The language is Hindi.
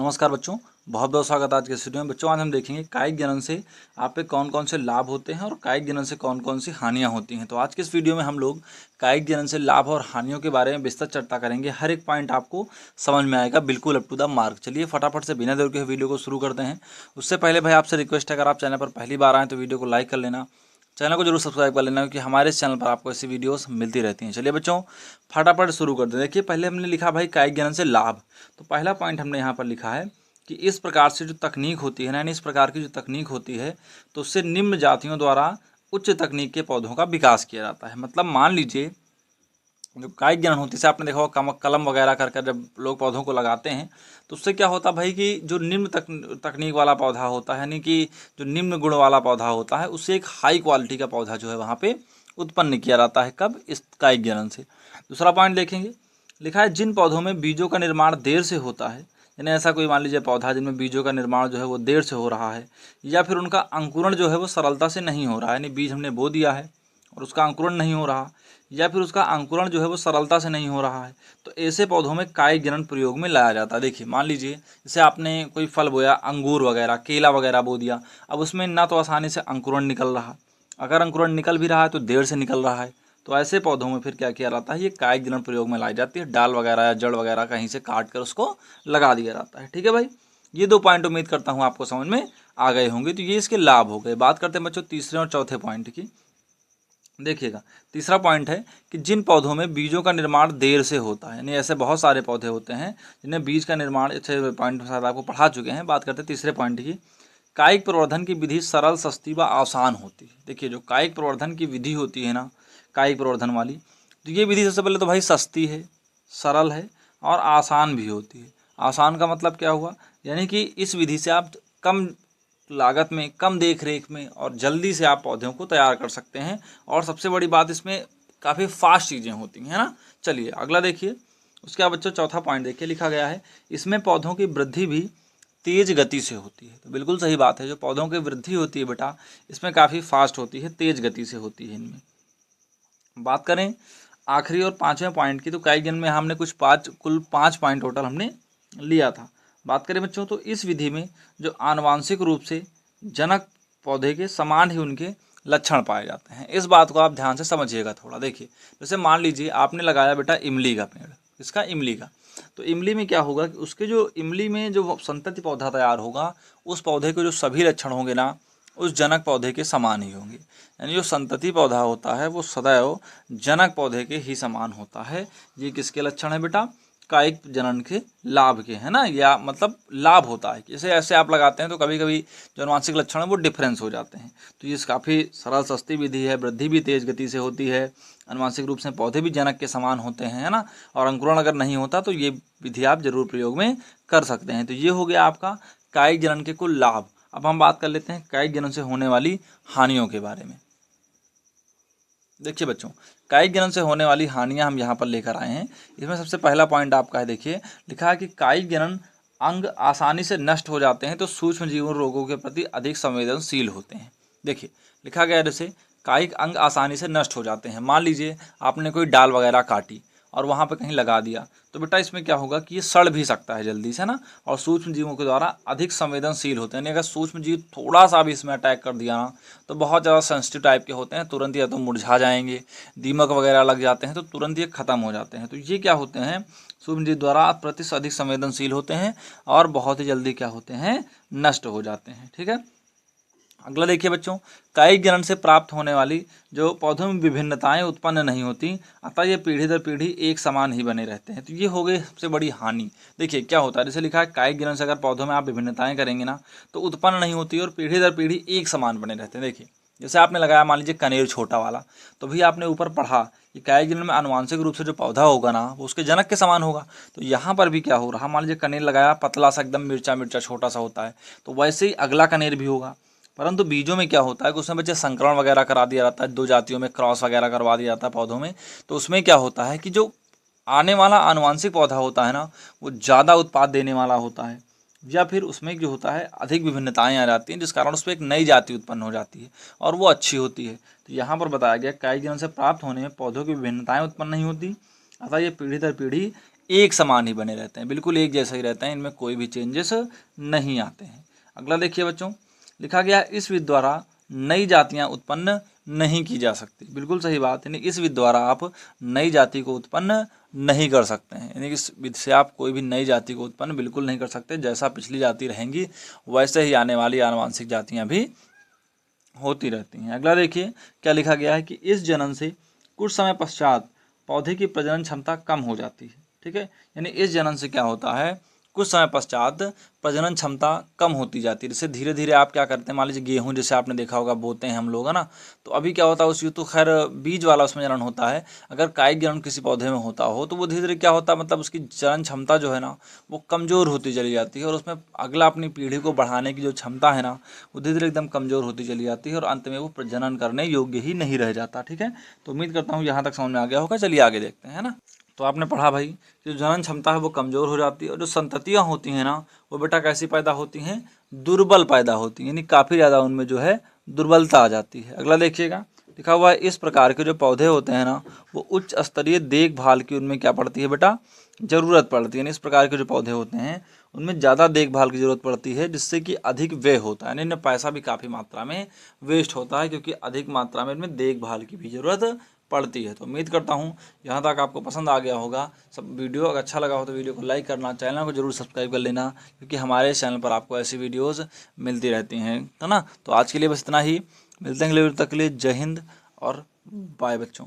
नमस्कार बच्चों, बहुत बहुत स्वागत है आज के इस वीडियो में। बच्चों आज हम देखेंगे कायिक जनन से आप पे कौन कौन से लाभ होते हैं और कायिक जनन से कौन कौन सी हानियां होती हैं। तो आज के इस वीडियो में हम लोग कायिक जनन से लाभ और हानियों के बारे में विस्तृत चर्चा करेंगे। हर एक पॉइंट आपको समझ में आएगा, बिल्कुल अप टू द मार्क। चलिए फटाफट से बिना देर के वीडियो को शुरू करते हैं। उससे पहले भाई आपसे रिक्वेस्ट है, अगर आप चैनल पर पहली बार आएँ तो वीडियो को लाइक कर लेना, चैनल को जरूर सब्सक्राइब कर लेना, क्योंकि हमारे इस चैनल पर आपको ऐसी वीडियोस मिलती रहती हैं। चलिए बच्चों फटाफट शुरू करते हैं। देखिए पहले हमने लिखा भाई कायिक जनन से लाभ। तो पहला पॉइंट हमने यहाँ पर लिखा है कि इस प्रकार से जो तकनीक होती है ना, यानी इस प्रकार की जो तकनीक होती है तो उससे निम्न जातियों द्वारा उच्च तकनीक के पौधों का विकास किया जाता है। मतलब मान लीजिए जो कायिक जनन होती है, आपने देखा होगा कलम वगैरह कर कर जब लोग पौधों को लगाते हैं तो उससे क्या होता है भाई कि जो निम्न तकनीक वाला पौधा होता है, यानी कि जो निम्न गुण वाला पौधा होता है, उससे एक हाई क्वालिटी का पौधा जो है वहाँ पे उत्पन्न किया जाता है। कब? इस कायिक जनन से। दूसरा पॉइंट देखेंगे, लिखा है जिन पौधों में बीजों का निर्माण देर से होता है, यानी ऐसा कोई मान लीजिए पौधा जिनमें बीजों का निर्माण जो है वो देर से हो रहा है, या फिर उनका अंकुरण जो है वो सरलता से नहीं हो रहा है, यानी बीज हमने बो दिया है और उसका अंकुरण नहीं हो रहा, या फिर उसका अंकुरण जो है वो सरलता से नहीं हो रहा है, तो ऐसे पौधों में कायिक जनन प्रयोग में लाया जाता है। देखिए मान लीजिए जैसे आपने कोई फल बोया, अंगूर वगैरह, केला वगैरह बो दिया, अब उसमें ना तो आसानी से अंकुरण निकल रहा, अगर अंकुरण निकल भी रहा है तो देर से निकल रहा है, तो ऐसे पौधों में फिर क्या किया जाता है, ये कायिक जनन प्रयोग में लाई जाती है। डाल वगैरह या जड़ वगैरह कहीं से काट कर उसको लगा दिया जाता है। ठीक है भाई, ये दो पॉइंट उम्मीद करता हूँ आपको समझ में आ गए होंगे। तो ये इसके लाभ हो गए। बात करते हैं बच्चों तीसरे और चौथे पॉइंट की। देखिएगा तीसरा पॉइंट है कि जिन पौधों में बीजों का निर्माण देर से होता है, यानी ऐसे बहुत सारे पौधे होते हैं जिन्हें बीज का निर्माण, अच्छे पॉइंट शायद आपको पढ़ा चुके हैं। बात करते हैं तीसरे पॉइंट की। कायिक प्रवर्धन की विधि सरल, सस्ती व आसान होती है। देखिए जो कायिक प्रवर्धन की विधि होती है ना, कायिक प्रवर्धन वाली, तो ये विधि सबसे पहले तो भाई सस्ती है, सरल है और आसान भी होती है। आसान का मतलब क्या हुआ, यानी कि इस विधि से आप कम लागत में, कम देख रेख में और जल्दी से आप पौधों को तैयार कर सकते हैं। और सबसे बड़ी बात इसमें काफ़ी फास्ट चीज़ें होती हैं, है ना। चलिए अगला देखिए, उसके बाद बच्चों चौथा पॉइंट देखिए, लिखा गया है इसमें पौधों की वृद्धि भी तेज गति से होती है। तो बिल्कुल सही बात है, जो पौधों की वृद्धि होती है बेटा इसमें काफ़ी फास्ट होती है, तेज गति से होती है इनमें। बात करें आखिरी और पाँचवें पॉइंट की, तो कायिक जनन में हमने कुल पाँच पॉइंट टोटल हमने लिया था। बात करें बच्चों तो इस विधि में जो आनुवांशिक रूप से जनक पौधे के समान ही उनके लक्षण पाए जाते हैं। इस बात को आप ध्यान से समझिएगा थोड़ा। देखिए जैसे मान लीजिए आपने लगाया बेटा इमली का पेड़, इसका इमली का, तो इमली में क्या होगा कि उसके जो इमली में जो संतति पौधा तैयार होगा, उस पौधे के जो सभी लक्षण होंगे ना उस जनक पौधे के समान ही होंगे। यानी जो संतति पौधा होता है वो सदैव जनक पौधे के ही समान होता है। ये किसके लक्षण है बेटा? कायिक जनन के लाभ के, है ना, या मतलब लाभ होता है। जैसे ऐसे आप लगाते हैं तो कभी कभी जो आनुवांशिक लक्षण है वो डिफरेंस हो जाते हैं। तो ये काफ़ी सरल सस्ती विधि है, वृद्धि भी तेज गति से होती है, आनुवांशिक रूप से पौधे भी जनक के समान होते हैं, है ना, और अंकुरण अगर नहीं होता तो ये विधि आप जरूर प्रयोग में कर सकते हैं। तो ये हो गया आपका कायिक जनन के कुल लाभ। अब हम बात कर लेते हैं कायिक जनन से होने वाली हानियों के बारे में। देखिए बच्चों कायिक जनन से होने वाली हानियां हम यहाँ पर लेकर आए हैं। इसमें सबसे पहला पॉइंट आपका है, देखिए लिखा है कि कायिक जनन अंग आसानी से नष्ट हो जाते हैं, तो सूक्ष्म जीव रोगों के प्रति अधिक संवेदनशील होते हैं। देखिए लिखा गया जैसे कायिक अंग आसानी से नष्ट हो जाते हैं। मान लीजिए आपने कोई डाल वगैरह काटी और वहाँ पे कहीं लगा दिया, तो बेटा इसमें क्या होगा कि ये सड़ भी सकता है जल्दी से ना, और सूक्ष्म जीवों के द्वारा अधिक संवेदनशील होते हैं। यानी अगर सूक्ष्म जीव थोड़ा सा भी इसमें अटैक कर दिया ना तो बहुत ज़्यादा सेंसिटिव टाइप के होते हैं, तुरंत या तो मुरझा जाएंगे, दीमक वगैरह लग जाते हैं तो तुरंत ये खत्म हो जाते हैं। तो ये क्या होते हैं, सूक्ष्म जीव द्वारा प्रति अधिक संवेदनशील होते हैं और बहुत ही जल्दी क्या होते हैं, नष्ट हो जाते हैं। ठीक है, अगला देखिए बच्चों, कायिक जनन से प्राप्त होने वाली जो पौधों में विभिन्नताएं उत्पन्न नहीं होती, अतः ये पीढ़ी दर पीढ़ी एक समान ही बने रहते हैं। तो ये हो गई सबसे बड़ी हानि। देखिए क्या होता है, जैसे लिखा है कायिक जनन से अगर पौधों में आप विभिन्नताएं करेंगे ना तो उत्पन्न नहीं होती और पीढ़ी दर पीढ़ी एक समान बने रहते हैं। देखिए जैसे आपने लगाया मान लीजिए कनेर छोटा वाला, तो भी आपने ऊपर पढ़ा कि कायिक जनन में आनुवांशिक रूप से जो पौधा होगा ना वो उसके जनक के समान होगा। तो यहाँ पर भी क्या हो रहा, मान लीजिए कनेर लगाया, पतला सा एकदम मिर्चा मिर्चा छोटा सा होता है, तो वैसे ही अगला कनेर भी होगा। परंतु बीजों में क्या होता है कि उसमें बच्चे संकरण वगैरह करा दिया जाता है, दो जातियों में क्रॉस वगैरह करवा दिया जाता है पौधों में। तो उसमें क्या होता है कि जो आने वाला आनुवांशिक पौधा होता है ना वो ज़्यादा उत्पाद देने वाला होता है, या फिर उसमें जो होता है अधिक विभिन्नताएं आ जाती हैं, जिस कारण उस पर एक नई जाति उत्पन्न हो जाती है और वो अच्छी होती है। तो यहाँ पर बताया गया कायिक जनन से प्राप्त होने में पौधों की विभिन्नताएं उत्पन्न नहीं होती, अतः ये पीढ़ी दर पीढ़ी एक समान ही बने रहते हैं, बिल्कुल एक जैसा ही रहते हैं, इनमें कोई भी चेंजेस नहीं आते हैं। अगला देखिए बच्चों, लिखा गया इस विधि द्वारा नई जातियाँ उत्पन्न नहीं की जा सकती। बिल्कुल सही बात, यानी इस विधि द्वारा आप नई जाति को उत्पन्न नहीं कर सकते हैं, यानी इस विधि से आप कोई भी नई जाति को उत्पन्न बिल्कुल नहीं कर सकते। जैसा पिछली जाति रहेंगी वैसे ही आने वाली आनुवांशिक जातियाँ भी होती रहती हैं। अगला देखिए क्या लिखा गया है कि इस जनन से कुछ समय पश्चात पौधे की प्रजनन क्षमता कम हो जाती है। ठीक है, यानी इस जनन से क्या होता है, कुछ समय पश्चात प्रजनन क्षमता कम होती जाती है। जैसे धीरे धीरे आप क्या करते हैं, मान लीजिए गेहूं जैसे आपने देखा होगा बोते हैं हम लोग, है ना, तो अभी क्या होता है उसकी तो खैर बीज वाला उसमें जनन होता है। अगर कायिक जनन किसी पौधे में होता हो तो वो धीरे धीरे क्या होता है, मतलब उसकी जनन क्षमता जो है ना वो कमज़ोर होती चली जाती है, और उसमें अगला अपनी पीढ़ी को बढ़ाने की जो क्षमता है ना वो धीरे धीरे एकदम कमज़ोर होती चली जाती है, और अंत में वो प्रजनन करने योग्य ही नहीं रह जाता। ठीक है, तो उम्मीद करता हूँ यहाँ तक समझ में आ गया होगा। चलिए आगे देखते हैं, है ना। तो आपने पढ़ा भाई कि जो जनन क्षमता है वो कमज़ोर हो जाती है, और जो संततियाँ होती हैं ना वो बेटा कैसी पैदा होती हैं, दुर्बल पैदा होती हैं, यानी काफ़ी ज़्यादा उनमें जो है दुर्बलता आ जाती है। अगला देखिएगा, लिखा हुआ है इस प्रकार के जो पौधे होते हैं ना वो उच्च स्तरीय देखभाल की उनमें क्या पड़ती है बेटा, ज़रूरत पड़ती है। यानी इस प्रकार के जो पौधे होते हैं उनमें ज़्यादा देखभाल की ज़रूरत पड़ती है, जिससे कि अधिक व्यय होता है, यानी इनमें पैसा भी काफ़ी मात्रा में वेस्ट होता है, क्योंकि अधिक मात्रा में इनमें देखभाल की भी ज़रूरत पड़ती है। तो उम्मीद करता हूँ यहाँ तक आपको पसंद आ गया होगा। सब वीडियो अगर अच्छा लगा हो तो वीडियो को लाइक करना, चैनल को जरूर सब्सक्राइब कर लेना, क्योंकि हमारे चैनल पर आपको ऐसी वीडियोस मिलती रहती हैं, है ना। तो आज के लिए बस इतना ही, मिलते हैं अगले वीडियो तक के लिए। जय हिंद और बाय बच्चों।